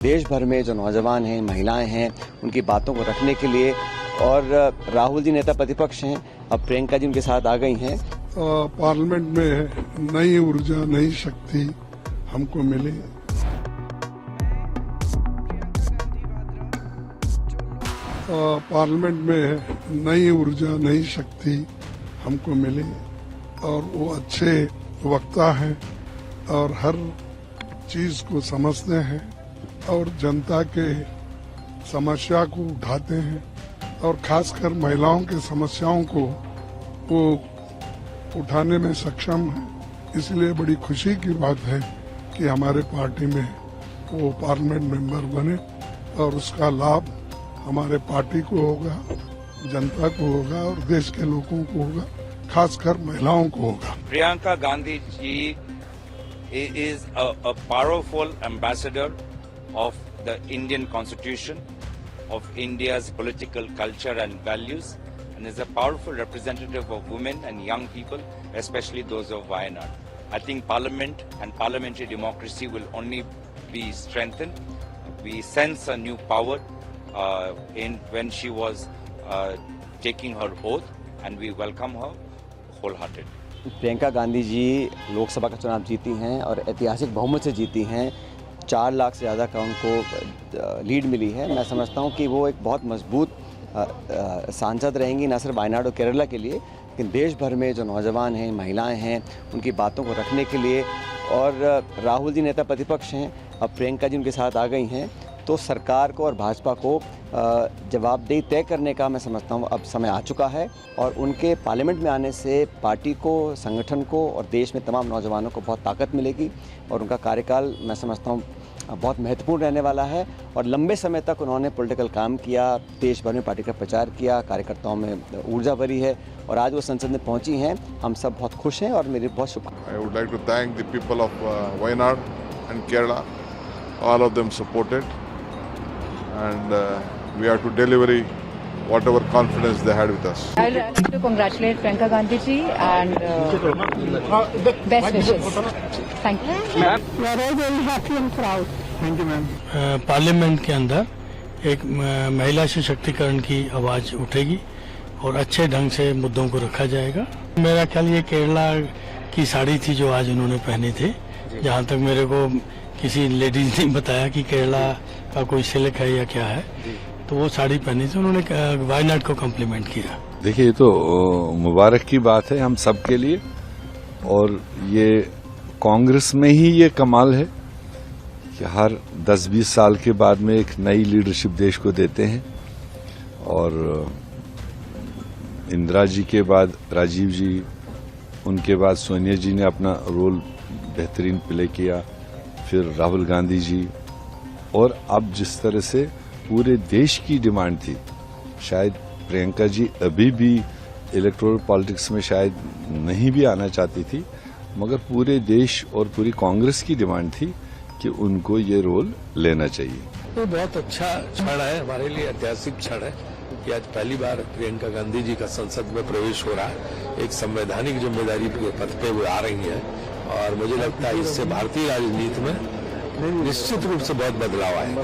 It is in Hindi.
देश भर में जो नौजवान हैं, महिलाएं हैं, उनकी बातों को रखने के लिए और राहुल जी नेता प्रतिपक्ष हैं, अब प्रियंका जी उनके साथ आ गई हैं। पार्लियामेंट में नई ऊर्जा, नई शक्ति हमको मिली। पार्लियामेंट में नई ऊर्जा, नई शक्ति हमको मिली और वो अच्छे वक्ता हैं और हर चीज को समझते हैं और जनता के समस्या को उठाते हैं और खासकर महिलाओं के समस्याओं को वो उठाने में सक्षम है। इसलिए बड़ी खुशी की बात है कि हमारे पार्टी में वो पार्लियामेंट मेंबर बने और उसका लाभ हमारे पार्टी को होगा, जनता को होगा और देश के लोगों को होगा, खासकर महिलाओं को होगा। Priyanka Gandhi ji is a powerful ambassador of the Indian Constitution, of India's political culture and values, and is a powerful representative of women and young people, especially those of Wayanad. I think Parliament and parliamentary democracy will only be strengthened. We sense a new power when she was taking her oath, and we welcome her wholeheartedly. Priyanka Gandhi ji Lok Sabha का चुनाव जीती हैं और ऐतिहासिक बहुमत से जीती हैं। 4 लाख से ज़्यादा का उनको लीड मिली है। मैं समझता हूं कि वो एक बहुत मजबूत सांसद रहेंगी, न सिर्फ वायनाड और केरला के लिए, लेकिन देश भर में जो नौजवान हैं, महिलाएं हैं, उनकी बातों को रखने के लिए। और राहुल जी नेता प्रतिपक्ष हैं, अब प्रियंका जी उनके साथ आ गई हैं, तो सरकार को और भाजपा को जवाबदेही तय करने का मैं समझता हूँ अब समय आ चुका है। और उनके पार्लियामेंट में आने से पार्टी को, संगठन को और देश में तमाम नौजवानों को बहुत ताकत मिलेगी और उनका कार्यकाल मैं समझता हूँ बहुत महत्वपूर्ण रहने वाला है। और लंबे समय तक उन्होंने पॉलिटिकल काम किया, देश भर में पार्टी का प्रचार किया, कार्यकर्ताओं में ऊर्जा भरी है और आज वो संसद में पहुंची हैं। हम सब बहुत खुश हैं और मेरी बहुत शुभकामनाएं। I would like to thank the people of Wayanad and Kerala. All of them supported, and we have to deliver whatever confidence they had with us. I would like to congratulate Priyanka Gandhi ji and best wishes. Thank you. We are very happy and proud. Thank you ma'am. Parliament के अंदर एक महिला सशक्तिकरण की आवाज उठेगी और अच्छे ढंग से मुद्दों को रखा जाएगा। मेरा ख्याल ये केरला की साड़ी थी जो आज उन्होंने पहनी थी। जहाँ तक मेरे को किसी लेडीज ने बताया कि केरला का कोई सिल्क है या क्या है, तो वो साड़ी पहनी थी। उन्होंने वायनाड को कम्प्लीमेंट किया। देखिए, ये तो मुबारक की बात है हम सब के लिए, और ये कांग्रेस में ही ये कमाल है कि हर 10-20 साल के बाद में एक नई लीडरशिप देश को देते हैं। और इंदिरा जी के बाद राजीव जी, उनके बाद सोनिया जी ने अपना रोल बेहतरीन प्ले किया, फिर राहुल गांधी जी, और अब जिस तरह से पूरे देश की डिमांड थी, शायद प्रियंका जी अभी भी इलेक्टोरल पॉलिटिक्स में शायद नहीं भी आना चाहती थी, मगर पूरे देश और पूरी कांग्रेस की डिमांड थी कि उनको ये रोल लेना चाहिए। तो बहुत अच्छा क्षण है, हमारे लिए ऐतिहासिक क्षण है कि आज पहली बार प्रियंका गांधी जी का संसद में प्रवेश हो रहा है। एक संवैधानिक जिम्मेदारी के पद पे वो आ रही है और मुझे लगता है इससे भारतीय राजनीति में निश्चित रूप से बहुत बदलाव आएगा।